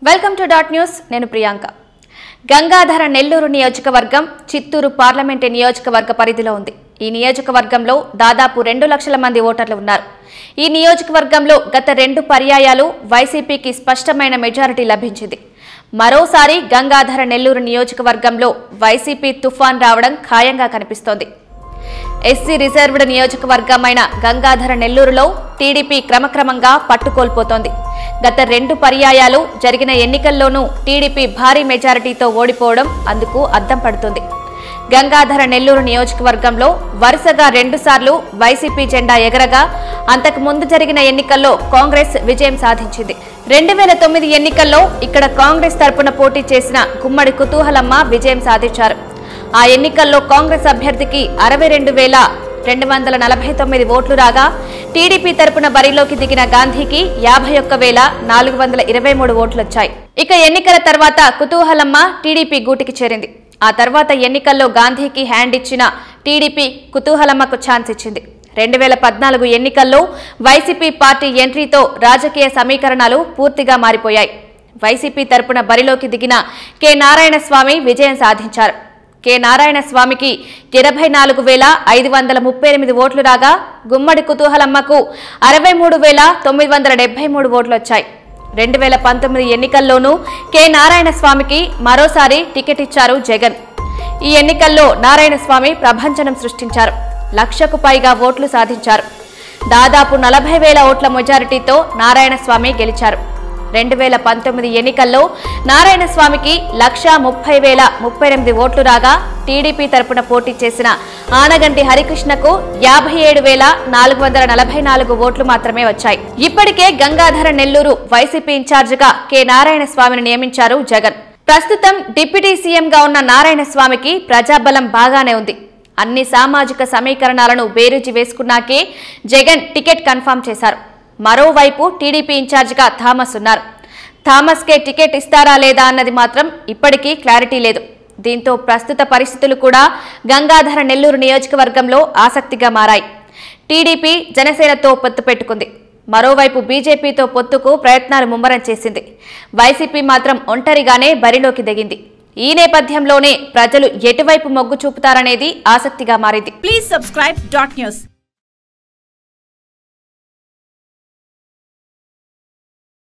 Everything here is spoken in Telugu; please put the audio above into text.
Welcome to dot news. నేను ప్రియాంక. గంగాధర నెల్లూరు నియోజకవర్గం చిత్తూరు పార్లమెంటు నియోజకవర్గ పరిధిలో ఉంది. ఈ నియోజకవర్గంలో దాదాపు 2 లక్షల మంది ఓటర్లు ఉన్నారు. ఈ నియోజకవర్గంలో గత 2 పర్యాయాలు వైసీపీకి స్పష్టమైన మెజారిటీ లభించింది. మరోసారి గంగాధర నెల్లూరు నియోజకవర్గంలో వైసీపీ తుఫాన్ రావడం ఖాయంగా కనిపిస్తోంది. ఎస్సీ రిజర్వ్డ్ నియోజకవర్గమైన గంగాధర నెల్లూరులో టీడీపీ క్రమక్రమంగా పట్టుకోల్పోతోంది. గత 2 పర్యాయాలు జరిగిన ఎన్నికల్లోనూ టీడీపీ భారీ మెజారిటీతో ఓడిపోవడం అందుకు అద్దం పడుతుంది. గంగాధర నెల్లూరు నియోజకవర్గంలో వరుసగా 2 సార్లు వైసీపీ జెండా ఎగరగా అంతకు ముందు జరిగిన ఎన్నికల్లో కాంగ్రెస్ విజయం సాధించింది. 2009 ఎన్నికల్లో ఇక్కడ కాంగ్రెస్ తరపున పోటీ చేసిన గుమ్మడి కుతూహలమ్మ విజయం సాధించారు. ఆ ఎన్నికల్లో కాంగ్రెస్ అభ్యర్థికి 62,249 ఓట్లు రాగా టీడీపీ తరపున బరిలోకి దిగిన గాంధీకి 51,423 ఓట్లొచ్చాయి. ఇక ఎన్నికల తర్వాత కుతూహలమ్మ టీడీపీ గూటికి చేరింది. ఆ తర్వాత ఎన్నికల్లో గాంధీకి హ్యాండ్ ఇచ్చిన టీడీపీ కుతూహలమ్మకు ఛాన్స్ ఇచ్చింది. 2014 ఎన్నికల్లో వైసీపీ పార్టీ ఎంట్రీతో రాజకీయ సమీకరణాలు పూర్తిగా మారిపోయాయి. వైసీపీ తరపున బరిలోకి దిగిన కె నారాయణస్వామి విజయం సాధించారు. కె నారాయణస్వామికి 84,538 ఓట్లు రాగా గుమ్మడి కుతూహలమ్మకు 63,973 ఓట్లు వచ్చాయి. 2019 ఎన్నికల్లోనూ కె నారాయణస్వామికి మరోసారి టికెట్ ఇచ్చారు జగన్. ఈ ఎన్నికల్లో నారాయణస్వామి ప్రభంజనం సృష్టించారు. 1,00,000కు పైగా ఓట్లు సాధించారు. దాదాపు 40,000 ఓట్ల మెజారిటీతో నారాయణస్వామి గెలిచారు. 2019 ఎన్నికల్లో నారాయణస్వామికి 1,30,038 ఓట్లు రాగా టీడీపీ తరపున పోటీ చేసిన ఆనగంటి హరికృష్ణకు 57,444 ఓట్లు మాత్రమే వచ్చాయి. ఇప్పటికే గంగాధర నెల్లూరు వైసీపీ ఇన్ఛార్జిగా కె నారాయణస్వామిని నియమించారు జగన్. ప్రస్తుతం డిప్యూటీ సీఎంగా ఉన్న నారాయణస్వామికి ప్రజాబలం బాగానే ఉంది. అన్ని సామాజిక సమీకరణాలను బేరీజు వేసుకున్నాకే జగన్ టికెట్ కన్ఫర్మ్ చేశారు. మరోవైపు టీడీపీ ఇన్ఛార్జిగా థామస్ ఉన్నారు. థామస్కే టికెట్ ఇస్తారా లేదా అన్నది మాత్రం ఇప్పటికీ క్లారిటీ లేదు. దీంతో ప్రస్తుత పరిస్థితులు కూడా గంగాధర నెల్లూరు నియోజకవర్గంలో ఆసక్తిగా మారాయి. టీడీపీ జనసేనతో పొత్తు పెట్టుకుంది. మరోవైపు బీజేపీతో పొత్తుకు ప్రయత్నాలు ముమ్మరం చేసింది. వైసీపీ మాత్రం ఒంటరిగానే బరిలోకి దిగింది. ఈ నేపథ్యంలోనే ప్రజలు ఎటువైపు మొగ్గు చూపుతారనేది ఆసక్తిగా మారింది. Please subscribe dot news.